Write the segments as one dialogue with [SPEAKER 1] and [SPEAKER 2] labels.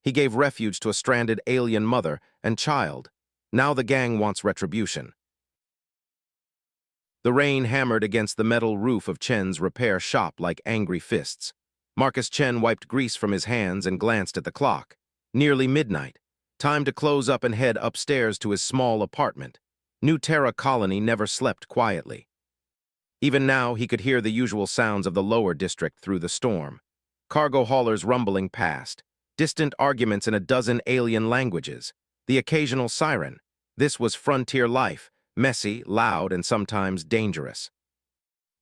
[SPEAKER 1] He gave refuge to a stranded alien mother and child. Now the gang wants retribution. The rain hammered against the metal roof of Chen's repair shop like angry fists. Marcus Chen wiped grease from his hands and glanced at the clock. Nearly midnight. Time to close up and head upstairs to his small apartment. New Terra Colony never slept quietly. Even now, he could hear the usual sounds of the lower district through the storm. Cargo haulers rumbling past. Distant arguments in a dozen alien languages. The occasional siren. This was frontier life. Messy, loud, and sometimes dangerous.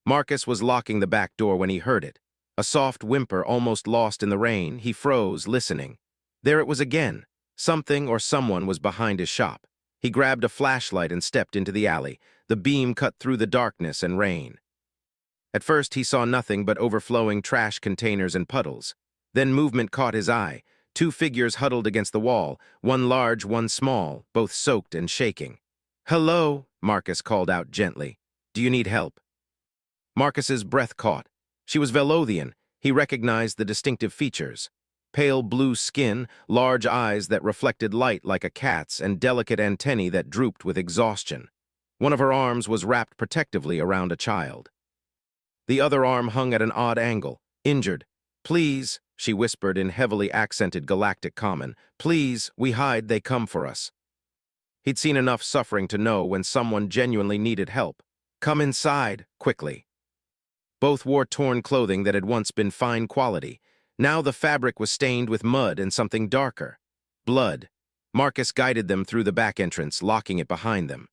[SPEAKER 1] Marcus was locking the back door when he heard it. A soft whimper almost lost in the rain. He froze, listening. There it was again. Something or someone was behind his shop. He grabbed a flashlight and stepped into the alley. The beam cut through the darkness and rain. At first he saw nothing but overflowing trash containers and puddles. Then movement caught his eye. Two figures huddled against the wall, one large, one small, both soaked and shaking. "Hello," Marcus called out gently. "Do you need help?" Marcus's breath caught. She was Velothian. He recognized the distinctive features. Pale blue skin, large eyes that reflected light like a cat's, and delicate antennae that drooped with exhaustion. One of her arms was wrapped protectively around a child. The other arm hung at an odd angle, injured. "Please," she whispered in heavily accented Galactic common. "Please, we hide, they come for us." He'd seen enough suffering to know when someone genuinely needed help. "Come inside, quickly." Both wore torn clothing that had once been fine quality. Now the fabric was stained with mud and something darker. Blood. Marcus guided them through the back entrance, locking it behind them.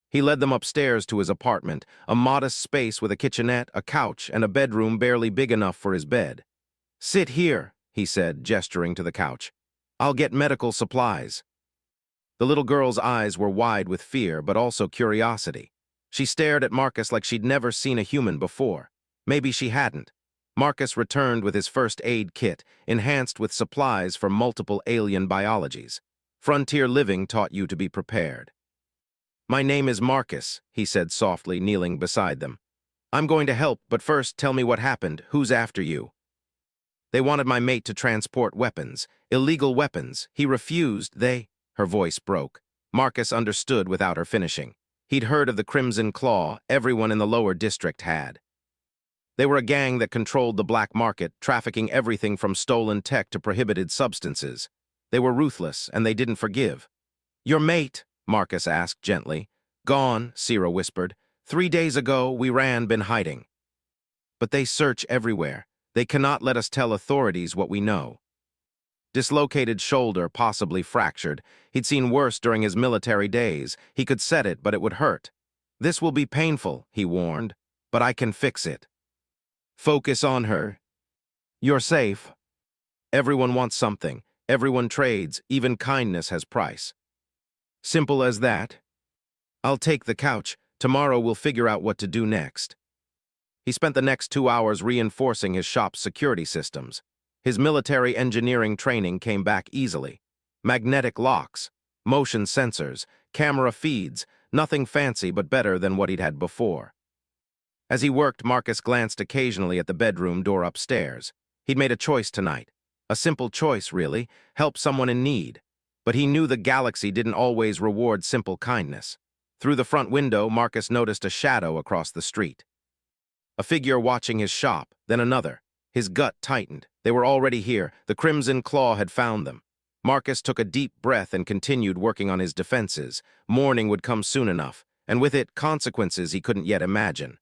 [SPEAKER 1] He led them upstairs to his apartment, a modest space with a kitchenette, a couch, and a bedroom barely big enough for his bed. "Sit here," he said, gesturing to the couch. "I'll get medical supplies." The little girl's eyes were wide with fear, but also curiosity. She stared at Marcus like she'd never seen a human before. Maybe she hadn't. Marcus returned with his first aid kit, enhanced with supplies for multiple alien biologies. Frontier living taught you to be prepared. "My name is Marcus," he said softly, kneeling beside them. "I'm going to help, but first tell me what happened. Who's after you?" "They wanted my mate to transport weapons. Illegal weapons. He refused. Her voice broke. Marcus understood without her finishing. He'd heard of the Crimson Claw. Everyone in the lower district had. They were a gang that controlled the black market, trafficking everything from stolen tech to prohibited substances. They were ruthless, and they didn't forgive. "Your mate?" Marcus asked gently. "Gone," Sierra whispered. 3 days ago, we ran, been hiding. But they search everywhere. They cannot let us tell authorities what we know." Dislocated shoulder, possibly fractured. He'd seen worse during his military days. He could set it, but it would hurt. "This will be painful," he warned, "but I can fix it. Focus on her. You're safe." Everyone wants something. Everyone trades. Even kindness has price. Simple as that. "I'll take the couch. Tomorrow we'll figure out what to do next." He spent the next 2 hours reinforcing his shop's security systems. His military engineering training came back easily. Magnetic locks, motion sensors, camera feeds, nothing fancy but better than what he'd had before. As he worked, Marcus glanced occasionally at the bedroom door upstairs. He'd made a choice tonight. A simple choice, really, help someone in need. But he knew the galaxy didn't always reward simple kindness. Through the front window, Marcus noticed a shadow across the street. A figure watching his shop, then another. His gut tightened. They were already here. The Crimson Claw had found them. Marcus took a deep breath and continued working on his defenses. Morning would come soon enough, and with it, consequences he couldn't yet imagine.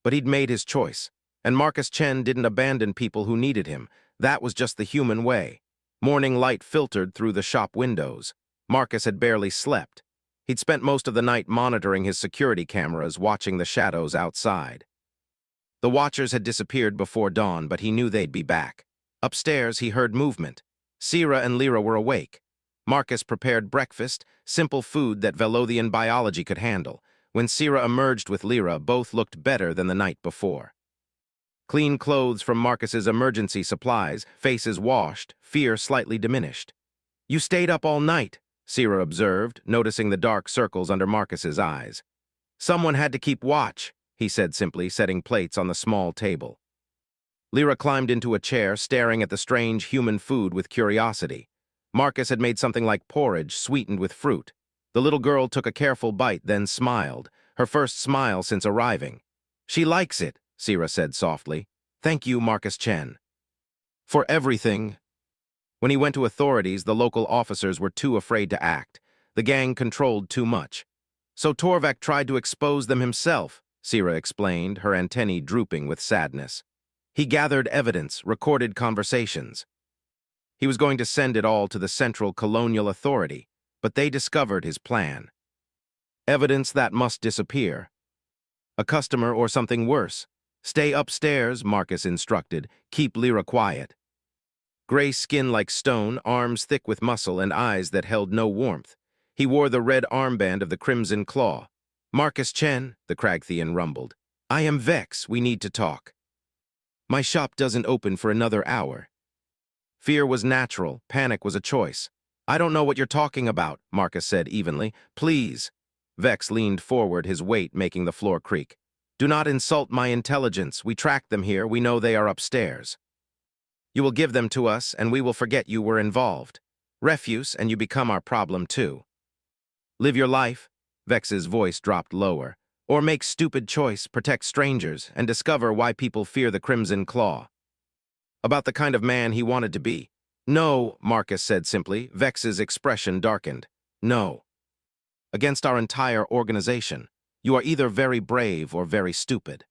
[SPEAKER 1] But he'd made his choice, and Marcus Chen didn't abandon people who needed him. That was just the human way. Morning light filtered through the shop windows. Marcus had barely slept. He'd spent most of the night monitoring his security cameras, watching the shadows outside. The watchers had disappeared before dawn, but he knew they'd be back. Upstairs, he heard movement. Sierra and Lyra were awake. Marcus prepared breakfast, simple food that Velothian biology could handle. When Sierra emerged with Lyra, both looked better than the night before. Clean clothes from Marcus's emergency supplies, faces washed, fear slightly diminished. "You stayed up all night," Sierra observed, noticing the dark circles under Marcus's eyes. "Someone had to keep watch," he said simply, setting plates on the small table. Lyra climbed into a chair, staring at the strange human food with curiosity. Marcus had made something like porridge sweetened with fruit. The little girl took a careful bite, then smiled, her first smile since arriving. "She likes it," Sira said softly. "Thank you, Marcus Chen." "For everything." When he went to authorities, the local officers were too afraid to act. The gang controlled too much. "So Torvak tried to expose them himself," Sira explained, her antennae drooping with sadness. "He gathered evidence, recorded conversations. He was going to send it all to the Central Colonial Authority, but they discovered his plan. Evidence that must disappear. A customer or something worse. Stay upstairs," Marcus instructed. "Keep Lyra quiet." Gray skin like stone, arms thick with muscle, and eyes that held no warmth. He wore the red armband of the Crimson Claw. "Marcus Chen," the Kragthian rumbled. "I am Vex. We need to talk. My shop doesn't open for another hour." Fear was natural. Panic was a choice. "I don't know what you're talking about," Marcus said evenly. "Please." Vex leaned forward, his weight making the floor creak. "Do not insult my intelligence. We tracked them here. We know they are upstairs. You will give them to us, and we will forget you were involved. Refuse, and you become our problem too. Live your life," Vex's voice dropped lower, "or make stupid choice, protect strangers, and discover why people fear the Crimson Claw." About the kind of man he wanted to be. "No," Marcus said simply. Vex's expression darkened. "No. Against our entire organization. You are either very brave or very stupid.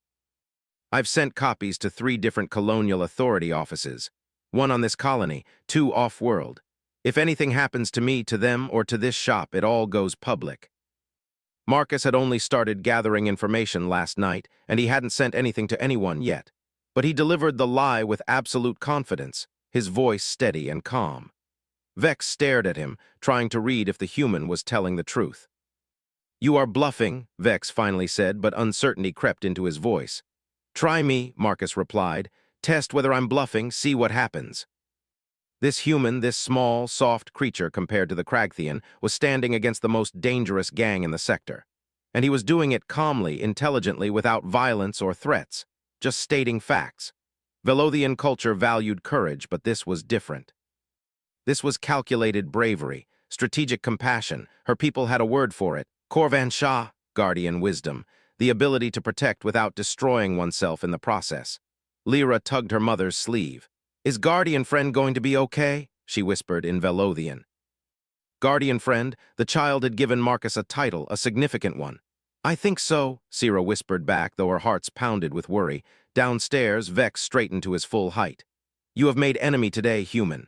[SPEAKER 1] I've sent copies to 3 different Colonial Authority offices, 1 on this colony, 2 off-world. If anything happens to me, to them, or to this shop, it all goes public." Marcus had only started gathering information last night, and he hadn't sent anything to anyone yet. But he delivered the lie with absolute confidence, his voice steady and calm. Vex stared at him, trying to read if the human was telling the truth. "You are bluffing," Vex finally said, but uncertainty crept into his voice. "Try me," Marcus replied. "Test whether I'm bluffing, see what happens." This human, this small, soft creature compared to the Kragthian, was standing against the most dangerous gang in the sector. And he was doing it calmly, intelligently, without violence or threats, just stating facts. Velothian culture valued courage, but this was different. This was calculated bravery, strategic compassion. Her people had a word for it. Korvan Shah, guardian wisdom, the ability to protect without destroying oneself in the process. Lyra tugged her mother's sleeve. "Is Guardian Friend going to be okay?" she whispered in Velothian. Guardian Friend, the child had given Marcus a title, a significant one. "I think so," Sira whispered back, though her hearts pounded with worry. Downstairs, Vex straightened to his full height. "You have made enemy today, human.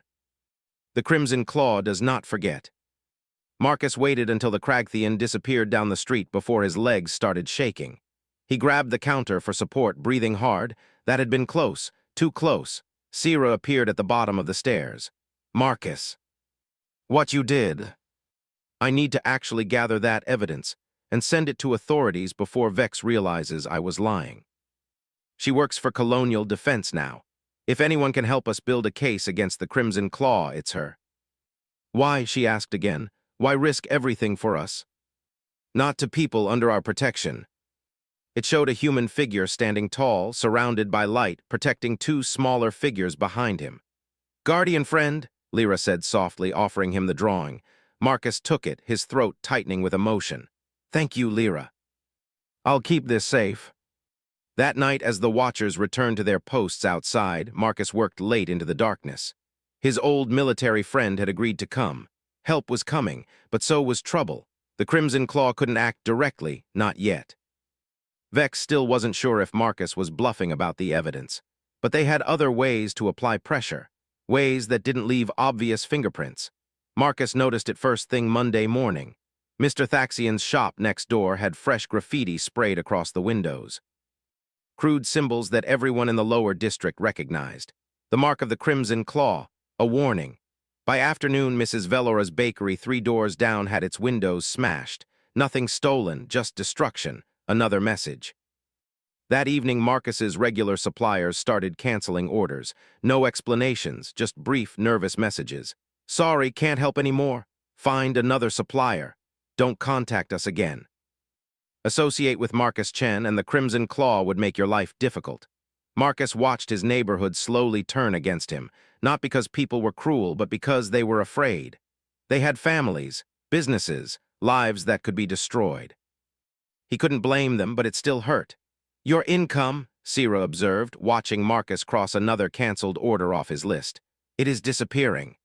[SPEAKER 1] The Crimson Claw does not forget." Marcus waited until the Kragthian disappeared down the street before his legs started shaking. He grabbed the counter for support, breathing hard. That had been close, too close. Sira appeared at the bottom of the stairs. "Marcus, what you did? I need to actually gather that evidence and send it to authorities before Vex realizes I was lying. She works for Colonial Defense now. If anyone can help us build a case against the Crimson Claw, it's her." "Why?" she asked again. "Why risk everything for us?" "Not to people under our protection." It showed a human figure standing tall, surrounded by light, protecting 2 smaller figures behind him. "Guardian Friend," Lyra said softly, offering him the drawing. Marcus took it, his throat tightening with emotion. "Thank you, Lyra. I'll keep this safe." That night, as the Watchers returned to their posts outside, Marcus worked late into the darkness. His old military friend had agreed to come. Help was coming, but so was trouble. The Crimson Claw couldn't act directly, not yet. Vex still wasn't sure if Marcus was bluffing about the evidence, but they had other ways to apply pressure, ways that didn't leave obvious fingerprints. Marcus noticed it first thing Monday morning. Mr. Thaxian's shop next door had fresh graffiti sprayed across the windows. Crude symbols that everyone in the lower district recognized. The mark of the Crimson Claw, a warning. By afternoon, Mrs. Velora's bakery 3 doors down had its windows smashed. Nothing stolen, just destruction. Another message. That evening, Marcus's regular suppliers started canceling orders. No explanations, just brief, nervous messages. "Sorry, can't help anymore. Find another supplier. Don't contact us again." Associate with Marcus Chen and the Crimson Claw would make your life difficult. Marcus watched his neighborhood slowly turn against him, not because people were cruel, but because they were afraid. They had families, businesses, lives that could be destroyed. He couldn't blame them, but it still hurt. "Your income," Sierra observed, watching Marcus cross another canceled order off his list. "It is disappearing."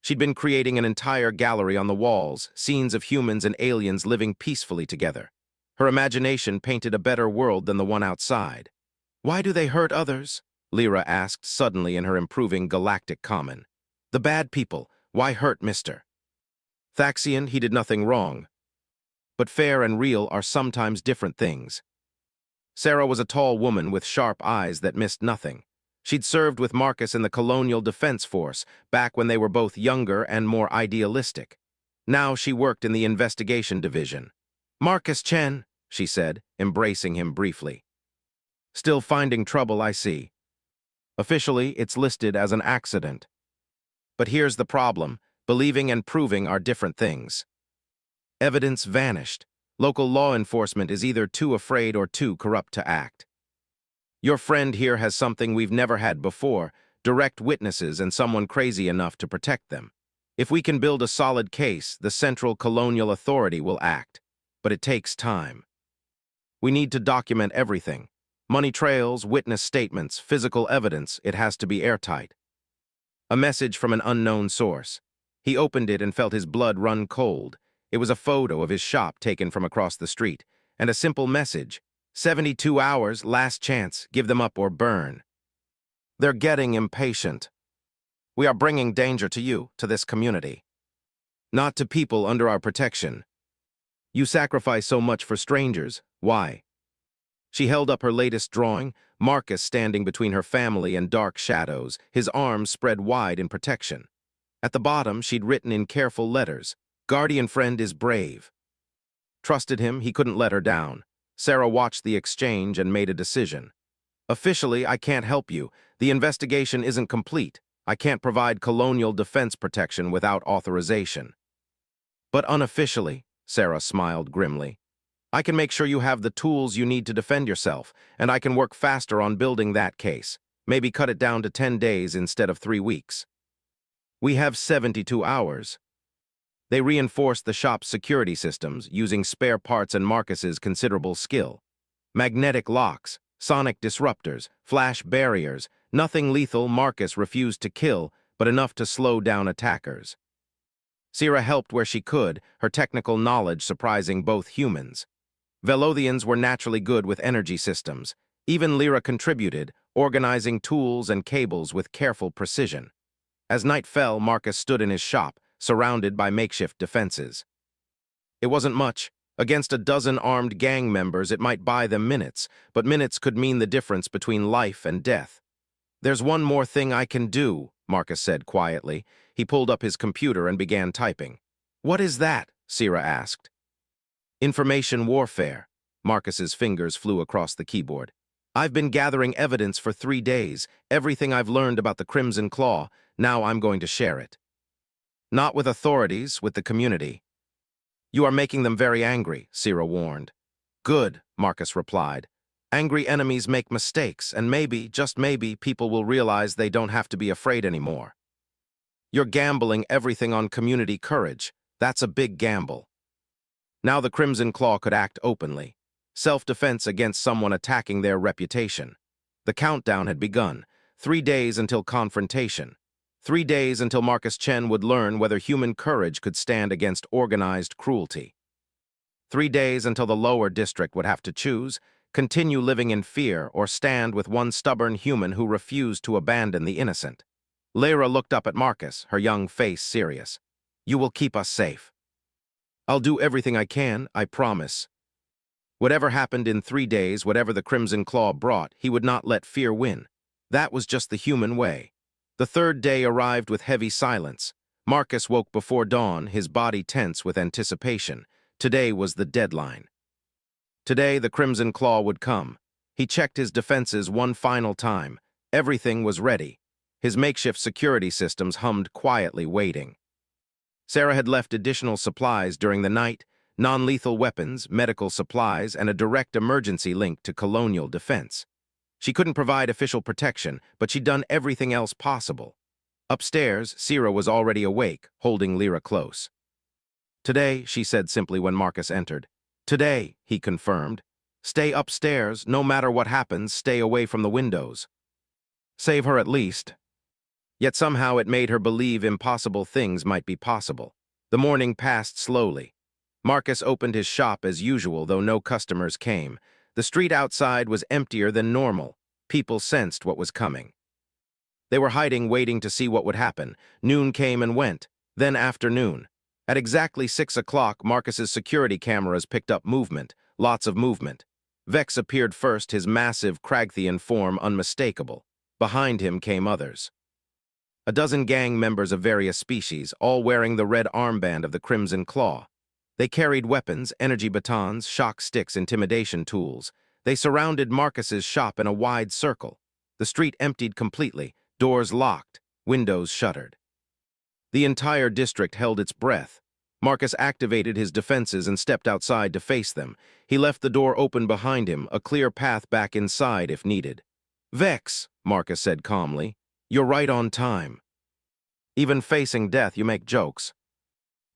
[SPEAKER 1] She'd been creating an entire gallery on the walls, scenes of humans and aliens living peacefully together. Her imagination painted a better world than the one outside. "Why do they hurt others?" Lyra asked suddenly in her improving galactic common. "The bad people, why hurt Mr. Thaxian? He did nothing wrong. But fair and real are sometimes different things." Sarah was a tall woman with sharp eyes that missed nothing. She'd served with Marcus in the Colonial Defense Force, back when they were both younger and more idealistic. Now she worked in the Investigation Division. "Marcus Chen," she said, embracing him briefly. "Still finding trouble, I see. Officially, it's listed as an accident. But here's the problem: believing and proving are different things. Evidence vanished. Local law enforcement is either too afraid or too corrupt to act. Your friend here has something we've never had before: direct witnesses and someone crazy enough to protect them. If we can build a solid case, the Central Colonial Authority will act. But it takes time. We need to document everything. Money trails, witness statements, physical evidence. It has to be airtight." A message from an unknown source. He opened it and felt his blood run cold. It was a photo of his shop taken from across the street, and a simple message: 72 hours, last chance, give them up or burn. "They're getting impatient. We are bringing danger to you, to this community. Not to people under our protection. You sacrifice so much for strangers. Why?" She held up her latest drawing, Marcus standing between her family and dark shadows, his arms spread wide in protection. At the bottom, she'd written in careful letters, "Guardian friend is brave." Trusted him, he couldn't let her down. Sarah watched the exchange and made a decision. "Officially, I can't help you. The investigation isn't complete. I can't provide colonial defense protection without authorization." "But unofficially," Sarah smiled grimly, "I can make sure you have the tools you need to defend yourself, and I can work faster on building that case. Maybe cut it down to 10 days instead of 3 weeks. We have 72 hours. They reinforced the shop's security systems, using spare parts and Marcus's considerable skill. Magnetic locks, sonic disruptors, flash barriers, nothing lethal. Marcus refused to kill, but enough to slow down attackers. Sierra helped where she could, her technical knowledge surprising both humans. Velothians were naturally good with energy systems. Even Lyra contributed, organizing tools and cables with careful precision. As night fell, Marcus stood in his shop, surrounded by makeshift defenses. It wasn't much. Against a dozen armed gang members, it might buy them minutes, but minutes could mean the difference between life and death. "There's one more thing I can do," Marcus said quietly. He pulled up his computer and began typing. "What is that?" Sierra asked. "Information warfare." Marcus's fingers flew across the keyboard. "I've been gathering evidence for 3 days, everything I've learned about the Crimson Claw. Now I'm going to share it. Not with authorities, with the community." "You are making them very angry," Sierra warned. "Good," Marcus replied. "Angry enemies make mistakes, and maybe, just maybe, people will realize they don't have to be afraid anymore. You're gambling everything on community courage. That's a big gamble." Now the Crimson Claw could act openly. Self-defense against someone attacking their reputation. The countdown had begun. 3 days until confrontation. 3 days until Marcus Chen would learn whether human courage could stand against organized cruelty. 3 days until the lower district would have to choose: continue living in fear or stand with one stubborn human who refused to abandon the innocent. Lyra looked up at Marcus, her young face serious. "You will keep us safe." "I'll do everything I can, I promise." Whatever happened in 3 days, whatever the Crimson Claw brought, he would not let fear win. That was just the human way. The 3rd day arrived with heavy silence. Marcus woke before dawn, his body tense with anticipation. Today was the deadline. Today the Crimson Claw would come. He checked his defenses one final time. Everything was ready. His makeshift security systems hummed quietly, waiting. Sarah had left additional supplies during the night: non-lethal weapons, medical supplies, and a direct emergency link to colonial defense. She couldn't provide official protection, but she'd done everything else possible. Upstairs, Sierra was already awake, holding Lyra close. "Today," she said simply when Marcus entered. "Today," he confirmed. "Stay upstairs, no matter what happens, stay away from the windows. Save her at least." Yet somehow it made her believe impossible things might be possible. The morning passed slowly. Marcus opened his shop as usual, though no customers came. The street outside was emptier than normal. People sensed what was coming. They were hiding, waiting to see what would happen. Noon came and went, then afternoon. At exactly 6 o'clock, Marcus's security cameras picked up movement, lots of movement. Vex appeared first, his massive Kragthian form unmistakable. Behind him came others. A dozen gang members of various species, all wearing the red armband of the Crimson Claw. They carried weapons, energy batons, shock sticks, intimidation tools. They surrounded Marcus's shop in a wide circle. The street emptied completely, doors locked, windows shuttered. The entire district held its breath. Marcus activated his defenses and stepped outside to face them. He left the door open behind him, a clear path back inside if needed. "Vex," Marcus said calmly, "you're right on time. Even facing death, you make jokes.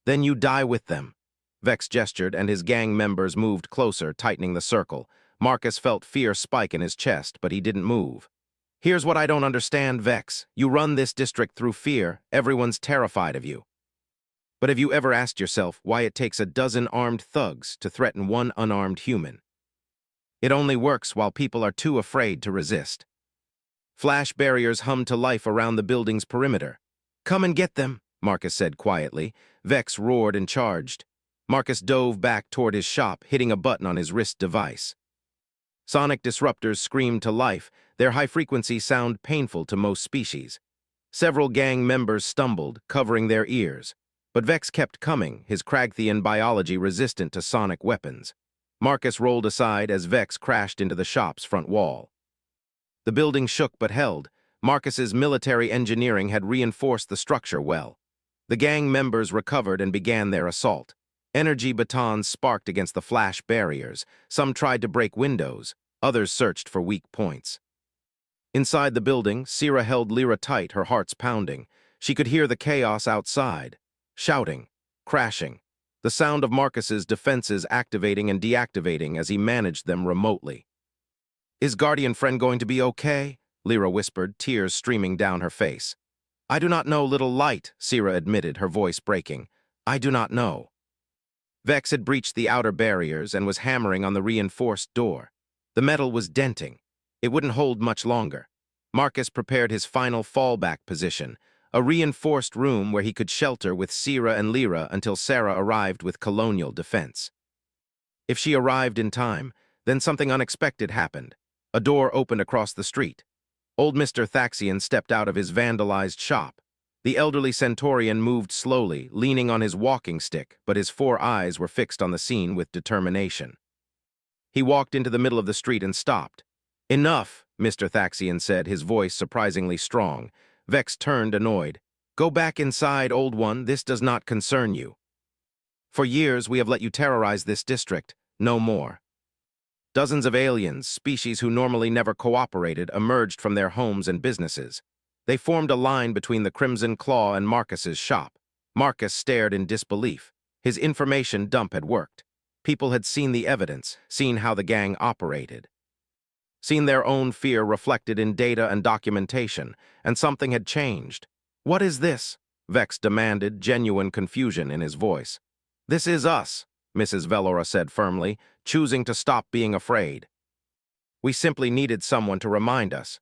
[SPEAKER 1] Then you die with them." Vex gestured, and his gang members moved closer, tightening the circle. Marcus felt fear spike in his chest, but he didn't move. "Here's what I don't understand, Vex. You run this district through fear. Everyone's terrified of you. But have you ever asked yourself why it takes a dozen armed thugs to threaten one unarmed human? It only works while people are too afraid to resist." Flash barriers hummed to life around the building's perimeter. "Come and get them," Marcus said quietly. Vex roared and charged. Marcus dove back toward his shop, hitting a button on his wrist device. Sonic disruptors screamed to life, their high-frequency sound painful to most species. Several gang members stumbled, covering their ears. But Vex kept coming, his Kragthian biology resistant to sonic weapons. Marcus rolled aside as Vex crashed into the shop's front wall. The building shook but held. Marcus's military engineering had reinforced the structure well. The gang members recovered and began their assault. Energy batons sparked against the flash barriers. Some tried to break windows, others searched for weak points. Inside the building, Sierra held Lyra tight, her heart's pounding. She could hear the chaos outside. Shouting, crashing, the sound of Marcus's defenses activating and deactivating as he managed them remotely. "Is Guardian Friend going to be okay?" Lyra whispered, tears streaming down her face. "I do not know, little light," Sierra admitted, her voice breaking. "I do not know." Vex had breached the outer barriers and was hammering on the reinforced door. The metal was denting. It wouldn't hold much longer. Marcus prepared his final fallback position, a reinforced room where he could shelter with Sierra and Lyra until Sarah arrived with colonial defense. If she arrived in time, then something unexpected happened. A door opened across the street. Old Mr. Thaxian stepped out of his vandalized shop. The elderly Centaurian moved slowly, leaning on his walking stick, but his 4 eyes were fixed on the scene with determination. He walked into the middle of the street and stopped. "Enough," Mr. Thaxian said, his voice surprisingly strong. Vex turned, annoyed. "Go back inside, old one. This does not concern you. For years we have let you terrorize this district. No more." Dozens of aliens, species who normally never cooperated, emerged from their homes and businesses. They formed a line between the Crimson Claw and Marcus's shop. Marcus stared in disbelief. His information dump had worked. People had seen the evidence, seen how the gang operated, seen their own fear reflected in data and documentation, and something had changed. "What is this?" Vex demanded, genuine confusion in his voice. "This is us," Mrs. Velora said firmly, choosing to stop being afraid. "We simply needed someone to remind us."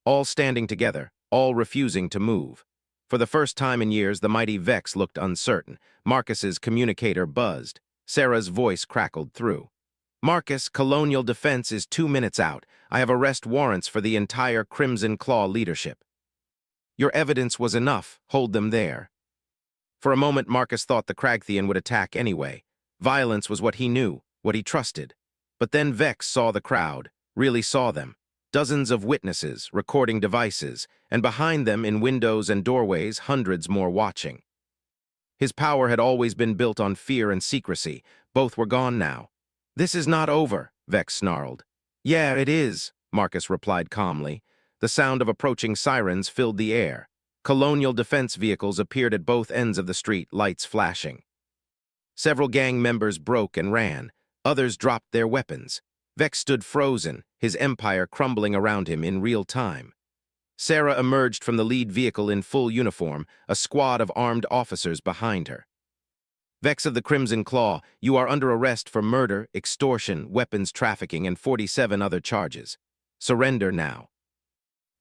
[SPEAKER 1] All standing together, all refusing to move. For the first time in years, the mighty Vex looked uncertain. Marcus's communicator buzzed. Sarah's voice crackled through. "Marcus, Colonial Defense is 2 minutes out. I have arrest warrants for the entire Crimson Claw leadership. Your evidence was enough. Hold them there." For a moment, Marcus thought the Kragthian would attack anyway. Violence was what he knew, what he trusted. But then Vex saw the crowd, really saw them. Dozens of witnesses, recording devices, and behind them, in windows and doorways, hundreds more watching. His power had always been built on fear and secrecy. Both were gone now. "This is not over," Vex snarled. "Yeah, it is," Marcus replied calmly. The sound of approaching sirens filled the air. Colonial defense vehicles appeared at both ends of the street, lights flashing. Several gang members broke and ran. Others dropped their weapons. Vex stood frozen, his empire crumbling around him in real time. Sarah emerged from the lead vehicle in full uniform, a squad of armed officers behind her. Vex of the Crimson Claw, you are under arrest for murder, extortion, weapons trafficking, and 47 other charges. Surrender now.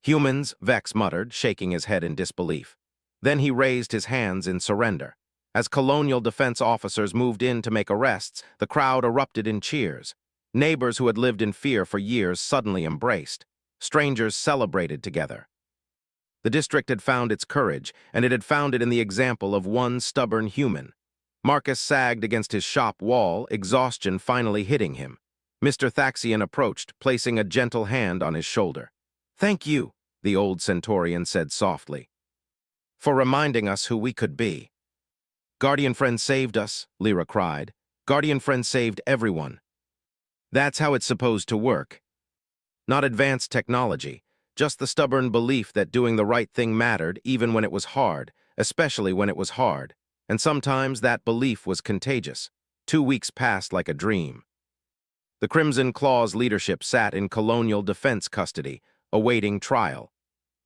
[SPEAKER 1] Humans, Vex muttered, shaking his head in disbelief. Then he raised his hands in surrender. As colonial defense officers moved in to make arrests, the crowd erupted in cheers. Neighbors who had lived in fear for years suddenly embraced. Strangers celebrated together. The district had found its courage, and it had found it in the example of one stubborn human. Marcus sagged against his shop wall, exhaustion finally hitting him. Mr. Thaxian approached, placing a gentle hand on his shoulder. "Thank you," the old Centaurian said softly, "for reminding us who we could be." "Guardian Friend saved us," Lyra cried. "Guardian Friend saved everyone." That's how it's supposed to work. Not advanced technology, just the stubborn belief that doing the right thing mattered even when it was hard, especially when it was hard. And sometimes that belief was contagious. 2 weeks passed like a dream. The Crimson Claw's leadership sat in colonial defense custody, awaiting trial.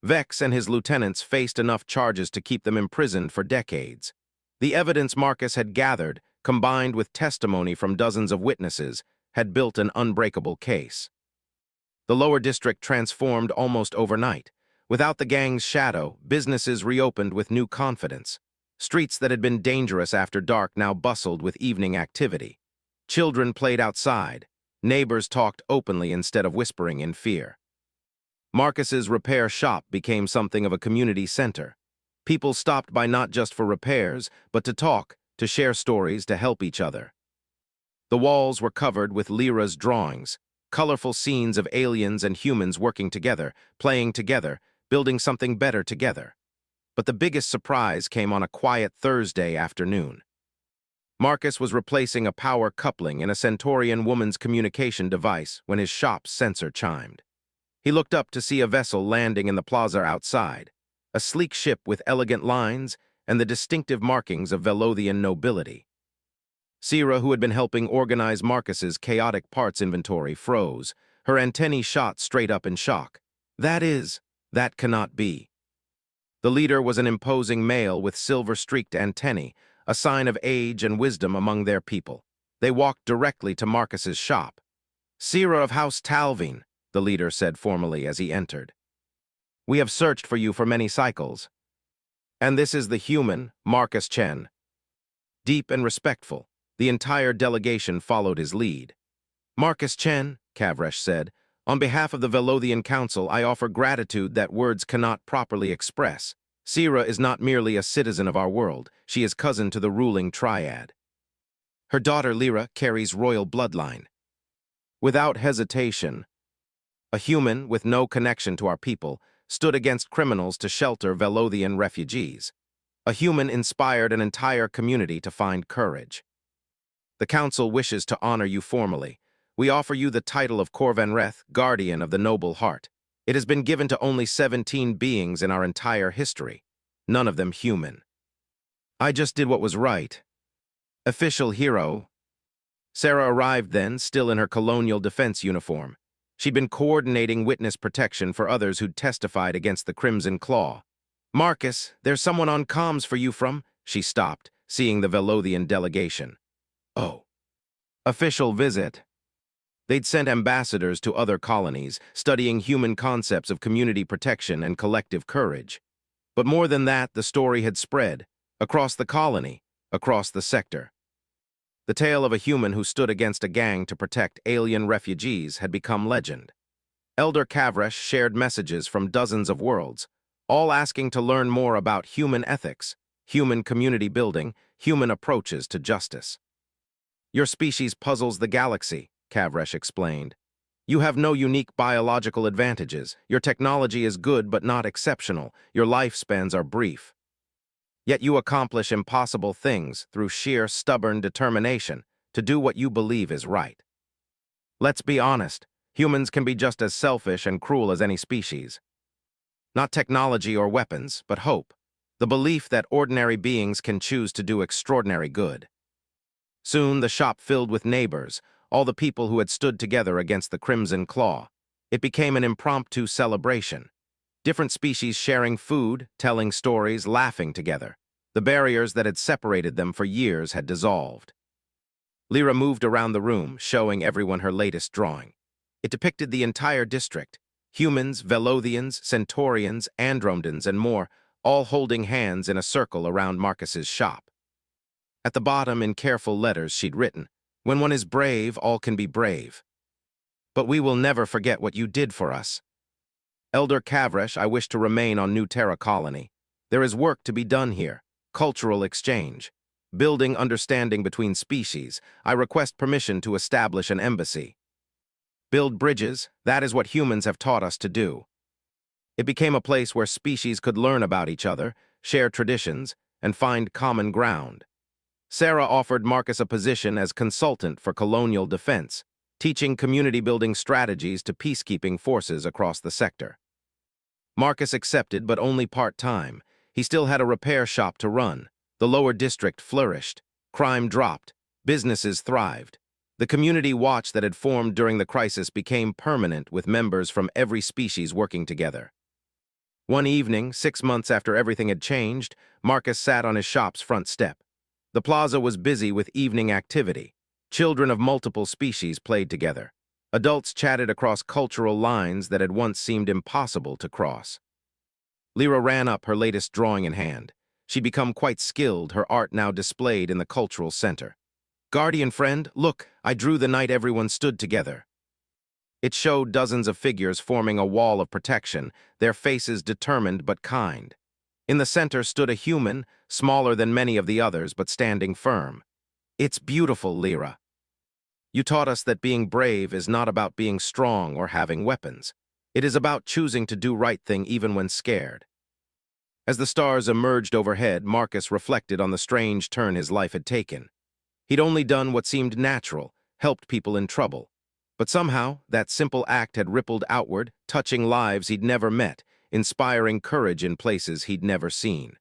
[SPEAKER 1] Vex and his lieutenants faced enough charges to keep them imprisoned for decades. The evidence Marcus had gathered, combined with testimony from dozens of witnesses, had built an unbreakable case. The lower district transformed almost overnight. Without the gang's shadow, businesses reopened with new confidence. Streets that had been dangerous after dark now bustled with evening activity. Children played outside. Neighbors talked openly instead of whispering in fear. Marcus's repair shop became something of a community center. People stopped by not just for repairs, but to talk, to share stories, to help each other. The walls were covered with Lyra's drawings, colorful scenes of aliens and humans working together, playing together, building something better together. But the biggest surprise came on a quiet Thursday afternoon. Marcus was replacing a power coupling in a Centaurian woman's communication device when his shop's sensor chimed. He looked up to see a vessel landing in the plaza outside, a sleek ship with elegant lines and the distinctive markings of Velothian nobility. Sierra, who had been helping organize Marcus's chaotic parts inventory, froze, her antennae shot straight up in shock. That cannot be. The leader was an imposing male with silver-streaked antennae, a sign of age and wisdom among their people. They walked directly to Marcus's shop. "Sierra of House Talvin," the leader said formally as he entered. "We have searched for you for many cycles. And this is the human, Marcus Chen." Deep and respectful, the entire delegation followed his lead. "Marcus Chen," Kavresh said, "on behalf of the Velothian Council, I offer gratitude that words cannot properly express. Sierra is not merely a citizen of our world, she is cousin to the ruling triad. Her daughter Lyra carries royal bloodline." Without hesitation, a human with no connection to our people stood against criminals to shelter Velothian refugees. A human inspired an entire community to find courage. "The Council wishes to honor you formally. We offer you the title of Korvanreth, Guardian of the Noble Heart. It has been given to only 17 beings in our entire history, none of them human." "I just did what was right." Official hero. Sarah arrived then, still in her colonial defense uniform. She'd been coordinating witness protection for others who'd testified against the Crimson Claw. "Marcus, there's someone on comms for you from—" She stopped, seeing the Velothian delegation. "Oh." Official visit. They'd sent ambassadors to other colonies, studying human concepts of community protection and collective courage. But more than that, the story had spread, across the colony, across the sector. The tale of a human who stood against a gang to protect alien refugees had become legend. Elder Kavresh shared messages from dozens of worlds, all asking to learn more about human ethics, human community building, human approaches to justice. "Your species puzzles the galaxy," Kavresh explained. "You have no unique biological advantages. Your technology is good but not exceptional. Your lifespans are brief. Yet you accomplish impossible things through sheer stubborn determination to do what you believe is right. Let's be honest, Humans can be just as selfish and cruel as any species. Not technology or weapons, but hope. The belief that ordinary beings can choose to do extraordinary good. Soon the shop filled with neighbors, all the people who had stood together against the Crimson Claw. It became an impromptu celebration. Different species sharing food, telling stories, laughing together. The barriers that had separated them for years had dissolved. Lyra moved around the room, showing everyone her latest drawing. It depicted the entire district. Humans, Velothians, Centaurians, Andromedans, and more, all holding hands in a circle around Marcus's shop. At the bottom, in careful letters, she'd written, "When one is brave, all can be brave. But we will never forget what you did for us. Elder Kavresh, I wish to remain on New Terra Colony. There is work to be done here, cultural exchange. Building understanding between species, I request permission to establish an embassy. Build bridges, that is what humans have taught us to do." It became a place where species could learn about each other, share traditions, and find common ground. Sarah offered Marcus a position as consultant for colonial defense, teaching community-building strategies to peacekeeping forces across the sector. Marcus accepted, but only part-time. He still had a repair shop to run. The lower district flourished. Crime dropped. Businesses thrived. The community watch that had formed during the crisis became permanent, with members from every species working together. One evening, 6 months after everything had changed, Marcus sat on his shop's front step. The plaza was busy with evening activity. Children of multiple species played together. Adults chatted across cultural lines that had once seemed impossible to cross. Lyra ran up, her latest drawing in hand. She'd become quite skilled, her art now displayed in the cultural center. "Guardian friend, look, I drew the night everyone stood together." It showed dozens of figures forming a wall of protection, their faces determined but kind. In the center stood a human, smaller than many of the others, but standing firm. "It's beautiful, Lyra. You taught us that being brave is not about being strong or having weapons. It is about choosing to do right thing even when scared." As the stars emerged overhead, Marcus reflected on the strange turn his life had taken. He'd only done what seemed natural, helped people in trouble. But somehow, that simple act had rippled outward, touching lives he'd never met, inspiring courage in places he'd never seen.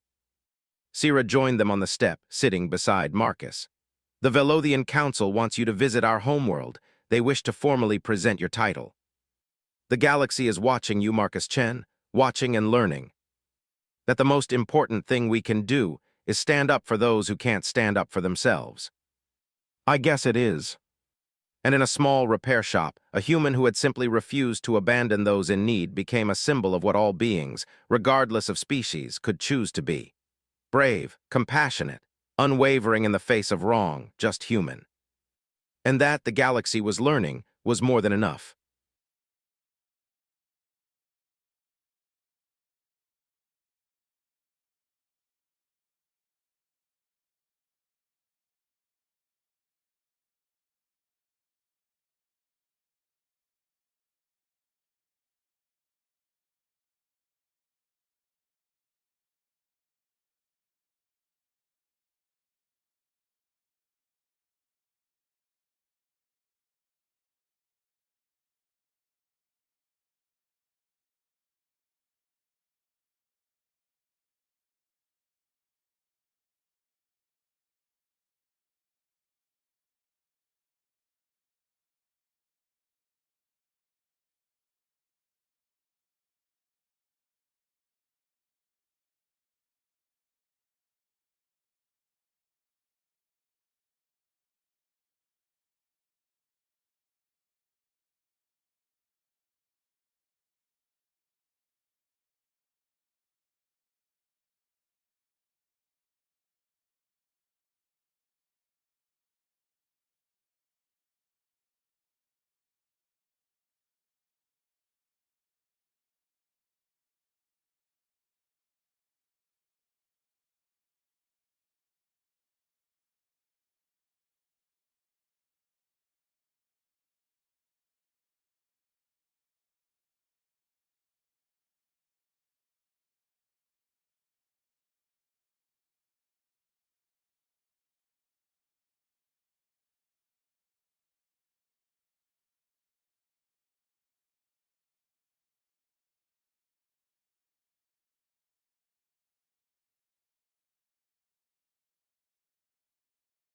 [SPEAKER 1] Sira joined them on the step, sitting beside Marcus. "The Velothian Council wants you to visit our homeworld. They wish to formally present your title. The galaxy is watching you, Marcus Chen, watching and learning. That the most important thing we can do is stand up for those who can't stand up for themselves." "I guess it is." And in a small repair shop, a human who had simply refused to abandon those in need became a symbol of what all beings, regardless of species, could choose to be. Brave, compassionate, unwavering in the face of wrong, just human. And that, the galaxy was learning, was more than enough.